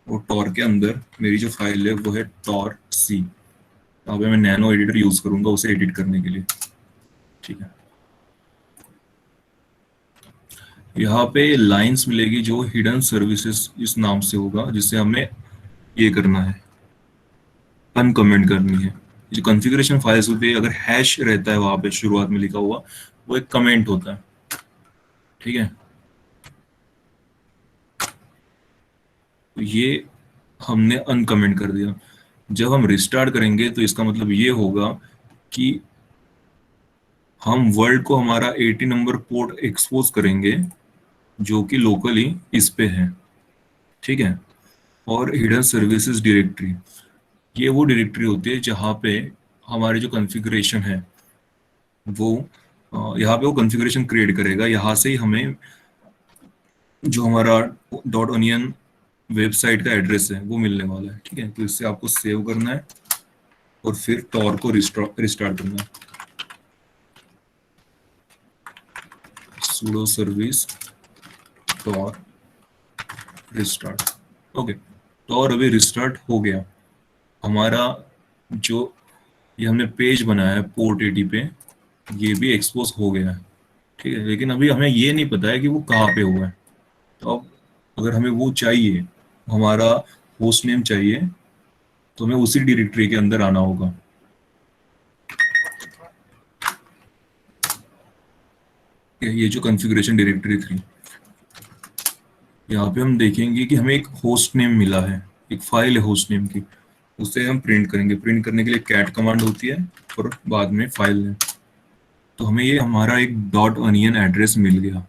और टॉर के अंदर मेरी जो फाइल है वो है टॉर सी। अब मैं नैनो एडिटर यूज करूंगा उसे एडिट करने के लिए। ठीक है, यहाँ पे लाइंस मिलेगी जो हिडन सर्विसेज इस नाम से होगा, जिसे हमें ये करना है, अनकमेंट करनी है। जो कॉन्फ़िगरेशन फाइल्स होती है, अगर हैश रहता है वहां पे शुरुआत में लिखा हुआ, वो एक कमेंट होता है, ठीक है। तो ये हमने अनकमेंट कर दिया। जब हम रिस्टार्ट करेंगे तो इसका मतलब ये होगा कि हम वर्ल्ड को हमारा 80 नंबर पोर्ट एक्सपोज करेंगे, जो कि लोकली इस पे है, ठीक है। और हिडन सर्विसेज डायरेक्टरी, ये वो डायरेक्टरी होती है जहाँ पे हमारे जो कॉन्फ़िगरेशन है वो यहाँ पे वो कॉन्फ़िगरेशन क्रिएट करेगा। यहाँ से ही हमें जो हमारा डॉट ओनियन वेबसाइट का एड्रेस है वो मिलने वाला है, ठीक है। तो इससे आपको सेव करना है और फिर टॉर को रिस्टार्ट करना है। sudo service Tor restart, okay. Tor अभी रिस्टार्ट हो गया हमारा। जो ये हमने पेज बनाया है पोर्ट 80 पे, ये भी एक्सपोज हो गया है, ठीक है। लेकिन अभी हमें ये नहीं पता है कि वो कहाँ पे हुआ है। तो अब अगर हमें वो चाहिए, हमारा होस्ट नेम चाहिए, तो हमें उसी डायरेक्टरी के अंदर आना होगा। ये जो कॉन्फ़िगरेशन डायरेक्टरी थी, यहाँ पे हम देखेंगे कि हमें एक होस्ट नेम मिला है, एक फाइल है होस्ट नेम की, उसे हम प्रिंट करेंगे। प्रिंट करने के लिए कैट कमांड होती है और बाद में फाइल नेम। तो हमें ये हमारा एक डॉट अनियन एड्रेस मिल गया।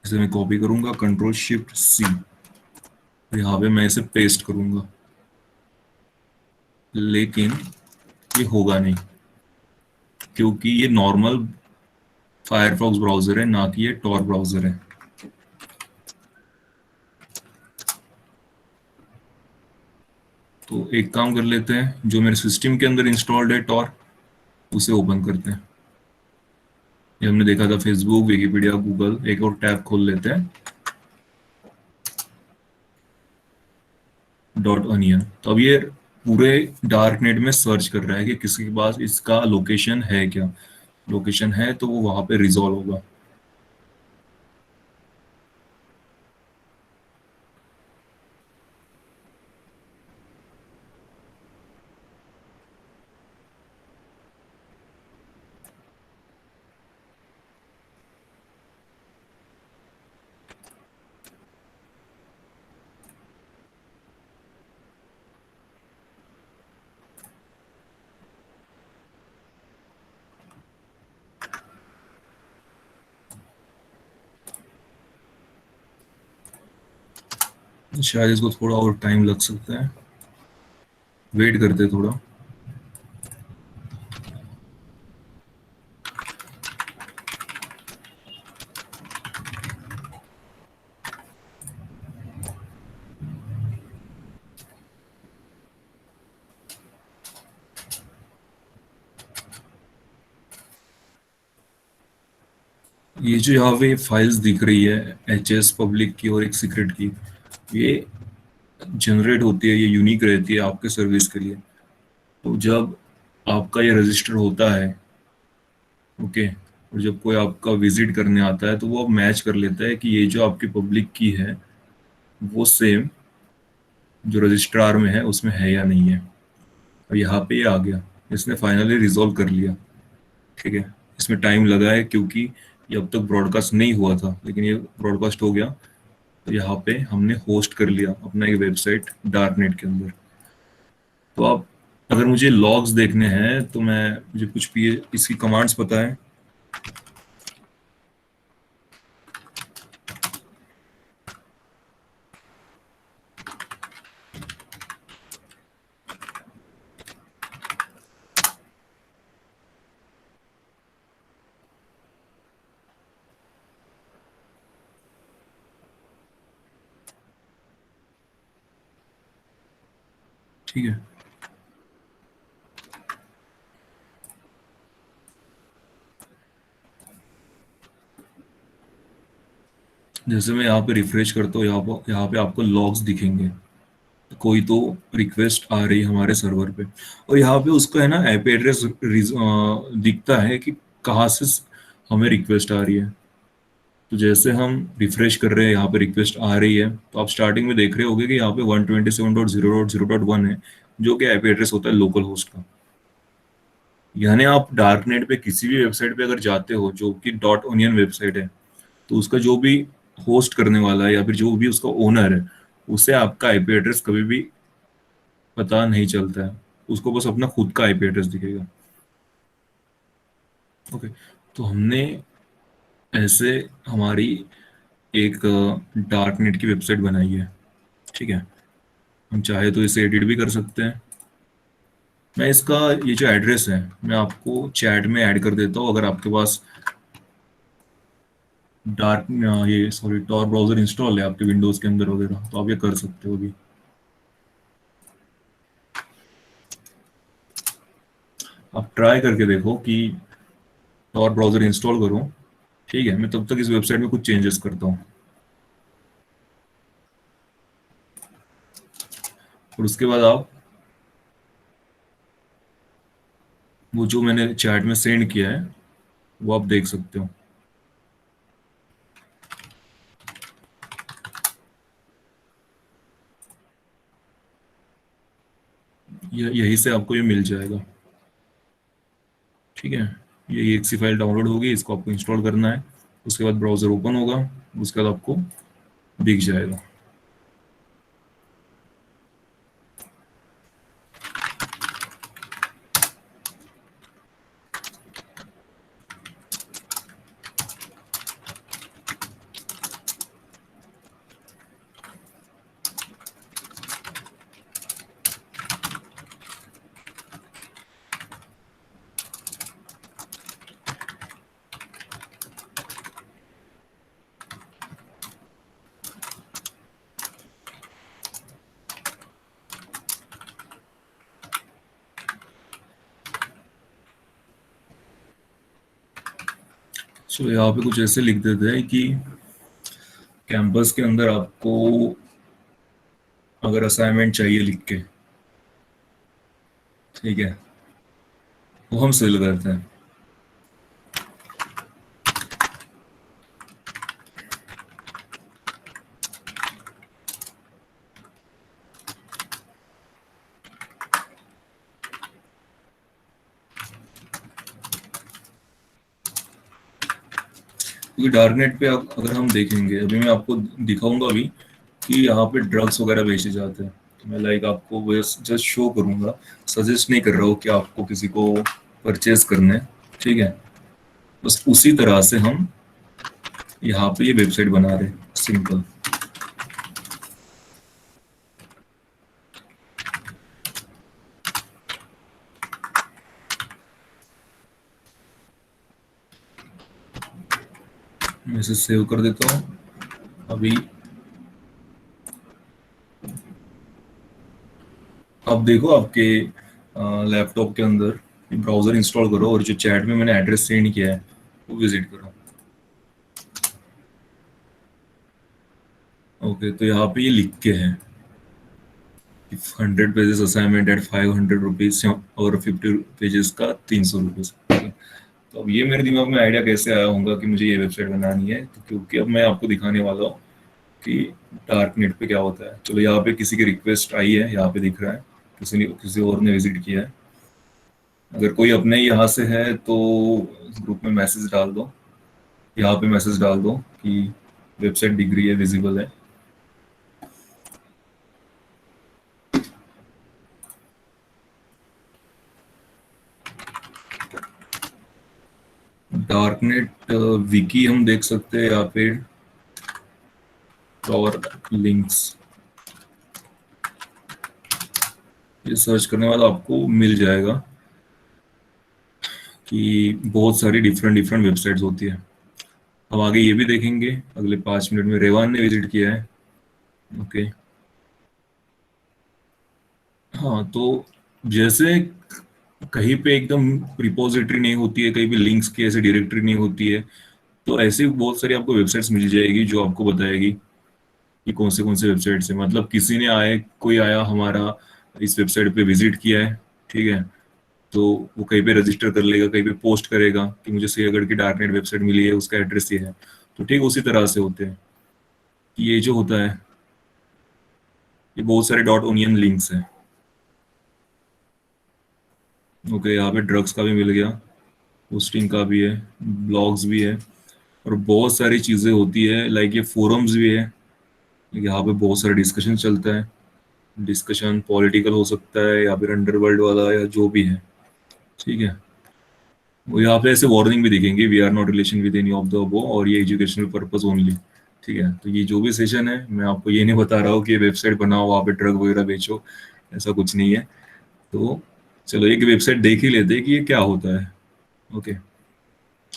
इसे मैं कॉपी करूंगा, कंट्रोल शिफ्ट सी, यहाँ पे मैं इसे पेस्ट करूंगा, लेकिन ये होगा नहीं क्योंकि ये नॉर्मल फायरफॉक्स ब्राउजर है, ना कि ये टॉर ब्राउजर है। तो एक काम कर लेते हैं, जो मेरे सिस्टम के अंदर इंस्टॉल्ड है टॉर, उसे ओपन करते हैं। ये हमने देखा था फेसबुक, विकिपीडिया, गूगल, एक और टैब खोल लेते हैं, डॉट अनियन। तो अब ये पूरे डार्क नेट में सर्च कर रहा है कि किसी के पास इसका लोकेशन है क्या। लोकेशन है तो वो वहां पे रिजॉल्व होगा। शायद इसको थोड़ा और टाइम लग सकता है, वेट करते थोड़ा। ये जो यहाँ पे फाइल्स दिख रही है, एच पब्लिक की और एक सीक्रेट की, ये जनरेट होती है, ये यूनिक रहती है आपके सर्विस के लिए। तो जब आपका ये रजिस्टर होता है, ओके, और जब कोई आपका विजिट करने आता है तो वो अब मैच कर लेता है कि ये जो आपकी पब्लिक की है वो सेम जो रजिस्ट्रार में है उसमें है या नहीं है। और यहाँ पे ये आ गया, इसने फाइनली रिजॉल्व कर लिया, ठीक है। इसमें टाइम लगा है क्योंकि ये अब तक ब्रॉडकास्ट नहीं हुआ था, लेकिन ये ब्रॉडकास्ट हो गया। तो यहाँ पे हमने होस्ट कर लिया अपना एक वेबसाइट डार्क नेट के अंदर। तो आप, अगर मुझे लॉग्स देखने हैं तो मैं, मुझे कुछ भी इसकी कमांड्स पता है। ठीक है, जैसे मैं यहाँ पे रिफ्रेश करता हूँ, यहाँ पे आपको लॉग्स दिखेंगे। कोई तो रिक्वेस्ट आ रही है हमारे सर्वर पे, और यहाँ पे उसका है ना आईपी एड्रेस दिखता है कि कहाँ से हमें रिक्वेस्ट आ रही है। तो जैसे हम रिफ्रेश कर रहे हैं, यहाँ पे रिक्वेस्ट आ रही है, तो आप स्टार्टिंग में देख रहे होगे कि यहाँ पे 127.0.0.1 है, जो कि आईपी एड्रेस होता है लोकल होस्ट का। यानी आप डार्क नेट पे किसी भी वेबसाइट पे अगर जाते हो जो कि डॉट ओनियन वेबसाइट है, तो उसका जो भी होस्ट करने वाला है या फिर जो भी उसका ओनर है, उसे आपका आईपी एड्रेस कभी भी पता नहीं चलता है। उसको बस अपना खुद का आईपी एड्रेस दिखेगा। ओके, तो हमने ऐसे हमारी एक डार्क नेट की वेबसाइट बनाई है। ठीक है, हम चाहे तो इसे एडिट भी कर सकते हैं। मैं इसका ये जो एड्रेस है मैं आपको चैट में ऐड कर देता हूँ। अगर आपके पास डार्क ये सॉरी टॉर ब्राउजर इंस्टॉल है आपके विंडोज के अंदर वगैरह, तो आप ये कर सकते हो अभी। आप ट्राई करके देखो कि टॉर ब्राउजर इंस्टॉल करो। ठीक है, मैं तब तक इस वेबसाइट में कुछ चेंजेस करता हूँ। और उसके बाद आप वो जो मैंने चैट में सेंड किया है वो आप देख सकते हो। यहीं से आपको ये मिल जाएगा। ठीक है, ये एक्सी फाइल डाउनलोड होगी, इसको आपको इंस्टॉल करना है। उसके बाद ब्राउजर ओपन होगा, उसके बाद आपको दिख जाएगा। सो यहाँ पे कुछ ऐसे लिख देते हैं कि कैंपस के अंदर आपको अगर असाइनमेंट चाहिए लिख के, ठीक है, वो हम सेल करते हैं। क्योंकि डार्कनेट पे अगर हम देखेंगे, अभी मैं आपको दिखाऊंगा अभी कि यहाँ पे ड्रग्स वगैरह बेचे जाते हैं। तो मैं लाइक आपको बस जस्ट शो करूंगा, सजेस्ट नहीं कर रहा हूँ कि आपको किसी को परचेज करना है। ठीक है, बस उसी तरह से हम यहाँ पे ये वेबसाइट बना रहे हैं, सिंपल। मैं इसे सेव कर देता हूँ अभी। आप देखो आपके लैपटॉप के अंदर ब्राउजर इंस्टॉल करो और जो चैट में मैंने एड्रेस सेंड किया है वो विजिट करो। ओके, तो यहाँ पे ये लिख के है 100 पेजेस असाइनमेंट एट 500 रुपीज और 50 पेजेस का 300 रुपीज। तो अब ये मेरे दिमाग में आइडिया कैसे आया होगा कि मुझे ये वेबसाइट बनानी है, तो क्योंकि अब मैं आपको दिखाने वाला हूँ कि डार्क नेट पे क्या होता है। चलो, यहाँ पे किसी की रिक्वेस्ट आई है, यहाँ पे दिख रहा है किसी और ने विजिट किया है। अगर कोई अपने यहाँ से है तो ग्रुप में मैसेज डाल दो, यहाँ पे मैसेज डाल दो कि वेबसाइट दिख रही है, विजिबल है। डार्कनेट विकी हम देख सकते हैं, या फिर और लिंक्स, ये सर्च करने वाला आपको मिल जाएगा कि बहुत सारी डिफरेंट डिफरेंट वेबसाइट्स होती है। अब आगे ये भी देखेंगे अगले 5 मिनट में। रेवान ने विजिट किया है। ओके, हाँ, तो जैसे कहीं पे एकदम रिपोजिटरी नहीं होती है, कहीं भी लिंक्स की ऐसी डायरेक्टरी नहीं होती है, तो ऐसी बहुत सारी आपको वेबसाइट्स मिल जाएगी जो आपको बताएगी कि कौन से वेबसाइट है। मतलब किसी ने कोई आया हमारा इस वेबसाइट पे विजिट किया है, ठीक है, तो वो कहीं पे रजिस्टर कर लेगा, कहीं पे पोस्ट करेगा कि मुझे सियागढ़ की डार्कनेट वेबसाइट मिली है, उसका एड्रेस ये है। तो ठीक उसी तरह से होते हैं। ये जो होता है, ये बहुत सारे डॉट ओनियन लिंक्स हैं। ओके, यहाँ पे ड्रग्स का भी मिल गया, पोस्टिंग का भी है, ब्लॉग्स भी है, और बहुत सारी चीज़ें होती है, लाइक ये फोरम्स भी है। यहाँ पे बहुत सारा डिस्कशन चलता है, डिस्कशन पॉलिटिकल हो सकता है या फिर अंडरवर्ल्ड वाला या जो भी है। ठीक है, वो यहाँ पे ऐसे वार्निंग भी दिखेंगे, we are not relation with any of the above, और ये एजुकेशनल पर्पस ओनली। ठीक है, तो ये जो भी सेशन है, मैं आपको ये नहीं बता रहा हूँ कि वेबसाइट बनाओ वहाँ पे ड्रग वगैरह बेचो, ऐसा कुछ नहीं है। तो चलो एक वेबसाइट देख ही लेते हैं कि ये क्या होता है। ओके,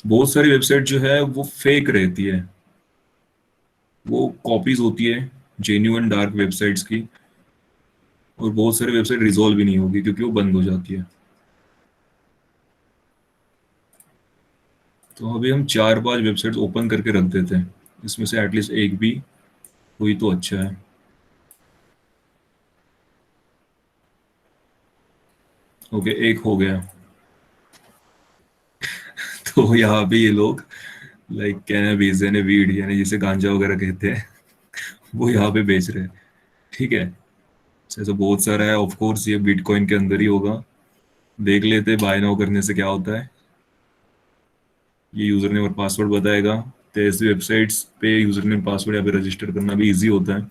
बहुत सारी वेबसाइट जो है वो फेक रहती है, वो कॉपीज होती है जेन्युइन डार्क वेबसाइट्स की, और बहुत सारी वेबसाइट रिजॉल्व भी नहीं होगी क्योंकि वो बंद हो जाती है। तो अभी हम 4-5 वेबसाइट्स ओपन करके रख देते हैं, इसमें से एटलीस्ट एक भी हुई तो अच्छा है। ओके, एक हो गया। तो यहाँ पे ये लोग लाइक कैनबिस यानी वीड यानी जिसे गांजा वगैरह कहते हैं, वो यहाँ पे बेच रहे हैं। ठीक है, ऐसा बहुत सारा है, ऑफ कोर्स ये बिटकॉइन के अंदर ही होगा। देख लेते बाय नाउ करने से क्या होता है। ये यूजर नेम और पासवर्ड बताएगा, तो ऐसी वेबसाइट्स पे यूजर नेम पासवर्ड या फिर रजिस्टर करना भी इजी होता है।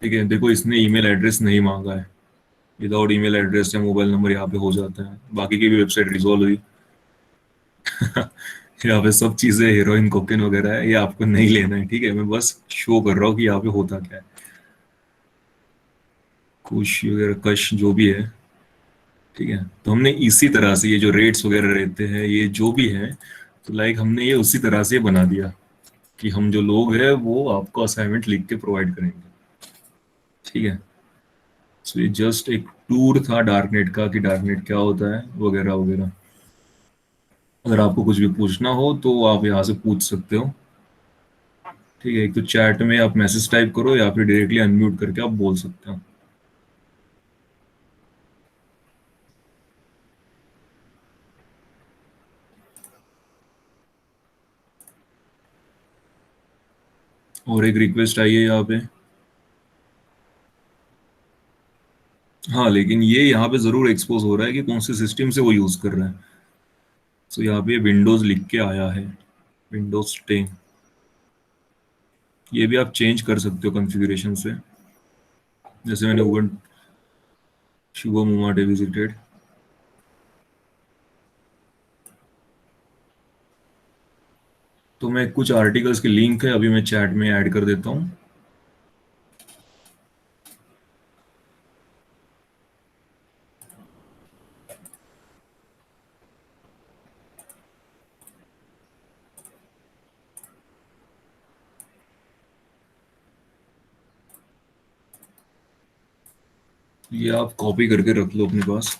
ठीक है, देखो इसने ईमेल एड्रेस नहीं मांगा है, विदाउट ईमेल एड्रेस या मोबाइल नंबर यहाँ पे हो जाता है, बाकी की भी वेबसाइट रिजॉल्व हुई। यहाँ पे सब चीजें हीरोइन कोकेन वगैरह है, ये आपको नहीं लेना है। ठीक है, मैं बस शो कर रहा हूँ कि यहाँ पे होता क्या है, कुछ वगैरह कश जो भी है। ठीक है, तो हमने इसी तरह से ये जो रेट्स वगैरह रहते हैं ये जो भी है, तो लाइक हमने ये उसी तरह से बना दिया कि हम जो लोग हैं वो आपको असाइनमेंट लिख के प्रोवाइड करेंगे। ठीक है, सो ये जस्ट एक टूर था डार्कनेट का कि डार्कनेट क्या होता है वगैरह वगैरह। अगर आपको कुछ भी पूछना हो तो आप यहाँ से पूछ सकते हो। ठीक है, एक तो चैट में आप मैसेज टाइप करो या फिर डायरेक्टली अनम्यूट करके आप बोल सकते हो। और एक रिक्वेस्ट आई है यहाँ पे। हाँ, लेकिन ये यहाँ पे जरूर एक्सपोज हो रहा है कि कौन से सिस्टम से वो यूज कर रहा है। सो यहाँ पे विंडोज लिख के आया है, विंडोज 10। ये भी आप चेंज कर सकते हो कॉन्फ़िगरेशन से, जैसे मैंने उबंटू शुभम उमाटे विजिटेड। तो मैं कुछ आर्टिकल्स के लिंक है अभी मैं चैट में ऐड कर देता हूँ। ये आप कॉपी करके रख लो अपने पास।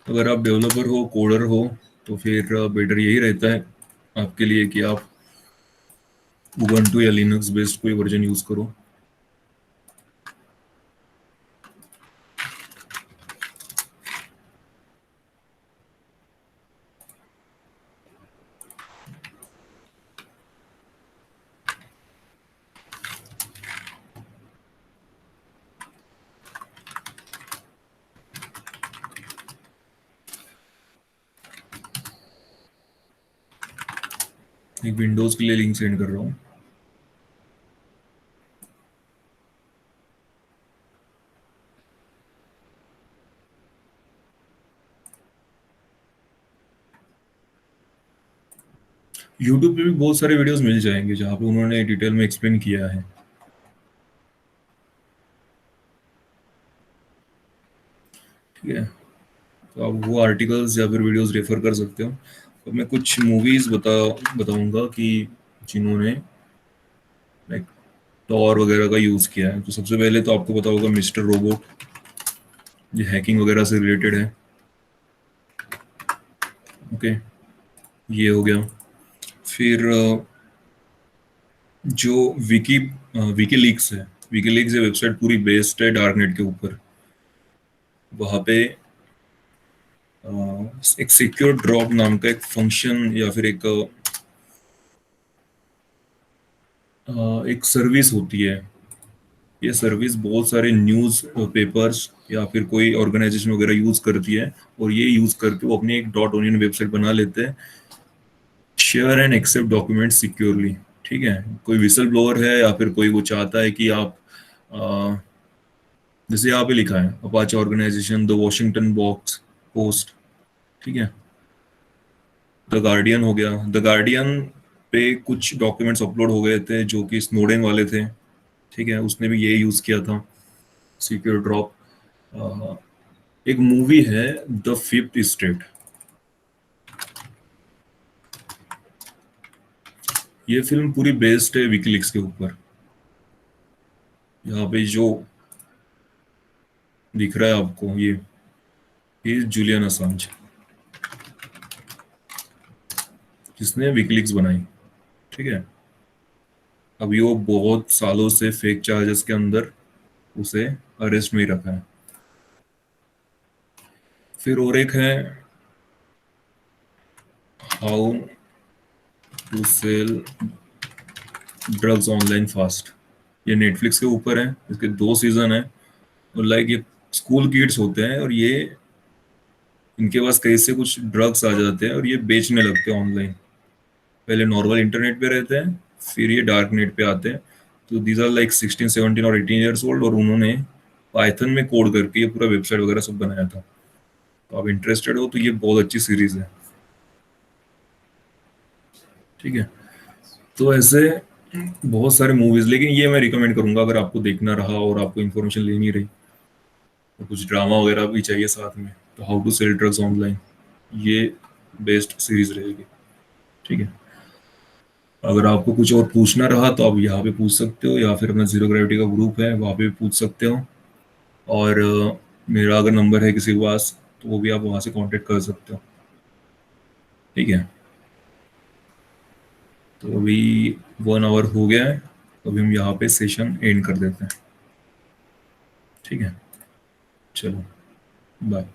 अगर आप डेवलपर हो, कोडर हो, तो फिर बेटर यही रहता है आपके लिए कि आप उबंटू या लिनक्स बेस्ड कोई वर्जन यूज करो। एक विंडोज के लिए लिंक सेंड कर रहा हूँ। यूट्यूब पे भी बहुत सारे वीडियोस मिल जाएंगे जहाँ पे उन्होंने डिटेल में एक्सप्लेन किया है। ठीक है, तो आप वो आर्टिकल्स या फिर वीडियोस रेफर कर सकते हो। तो मैं कुछ मूवीज बताऊंगा कि जिन्होंने लाइक टॉर वगैरह का यूज किया है। तो सबसे पहले तो आपको पता होगा मिस्टर रोबोट, ये हैकिंग वगैरह से रिलेटेड है। ओके, ये हो गया। फिर जो विकी लीक्स है, विकी लीक्स ये वेबसाइट पूरी बेस्ड है डार्कनेट के ऊपर। वहाँ पे एक सिक्योर ड्रॉप नाम का एक फंक्शन या फिर एक एक सर्विस होती है। ये सर्विस बहुत सारे न्यूज़ पेपर्स या फिर कोई ऑर्गेनाइजेशन वगैरह यूज करती है, और ये यूज करके वो अपनी एक डॉट ओनियन वेबसाइट बना लेते हैं, share and accept document securely. ठीक है, कोई विसल ब्लोअर है या फिर कोई वो चाहता है कि आप जैसे यहाँ पे लिखा है Apache organization, the Washington box post, ठीक है, द गार्डियन हो गया। द गार्डियन पे कुछ डॉक्यूमेंट्स अपलोड हो गए थे जो कि स्नोडेन वाले थे। ठीक है, उसने भी ये यूज किया था, सिक्योर ड्रॉप। एक मूवी है द फिफ्थ स्टेट, ये फिल्म पूरी बेस्ड है विकीलीक्स के ऊपर। यहाँ पे जो दिख रहा है आपको, ये जूलियन असांज, जिसने विकीलीक्स बनाई। ठीक है, अभी वो बहुत सालों से फेक चार्जेस के अंदर उसे अरेस्ट में ही रखा है। फिर और एक है how to sell drugs online fast, ये नेटफ्लिक्स के ऊपर है, इसके 2 सीजन है। और लाइक ये स्कूल किड्स होते हैं और ये इनके पास कैसे कुछ ड्रग्स आ जाते हैं और ये बेचने लगते हैं ऑनलाइन। पहले नॉर्मल इंटरनेट पे रहते हैं, फिर ये डार्क नेट पे आते हैं। तो दीज आर लाइक 16, 17 और 18 ईयर्स ओल्ड, और उन्होंने पाइथन में कोड करके ये पूरा वेबसाइट वगैरह सब बनाया था। तो आप इंटरेस्टेड हो तो ये बहुत अच्छी सीरीज है। ठीक है, तो ऐसे बहुत सारे मूवीज, लेकिन ये मैं रिकमेंड करूंगा अगर आपको देखना रहा और आपको इन्फॉर्मेशन लेनी रही और कुछ ड्रामा वगैरह भी चाहिए साथ में, तो how to sell drugs online, ये बेस्ट सीरीज रहेगी। ठीक है, अगर आपको कुछ और पूछना रहा तो आप यहाँ पे पूछ सकते हो, या फिर अपना जीरो ग्रेविटी का ग्रुप है वहाँ पे भी पूछ सकते हो। और मेरा अगर नंबर है किसी के पास तो वो भी आप वहाँ से कांटेक्ट कर सकते हो। ठीक है, तो अभी 1 आवर हो गया है, तो अभी हम यहाँ पे सेशन एंड कर देते हैं। ठीक है, चलो, बाय।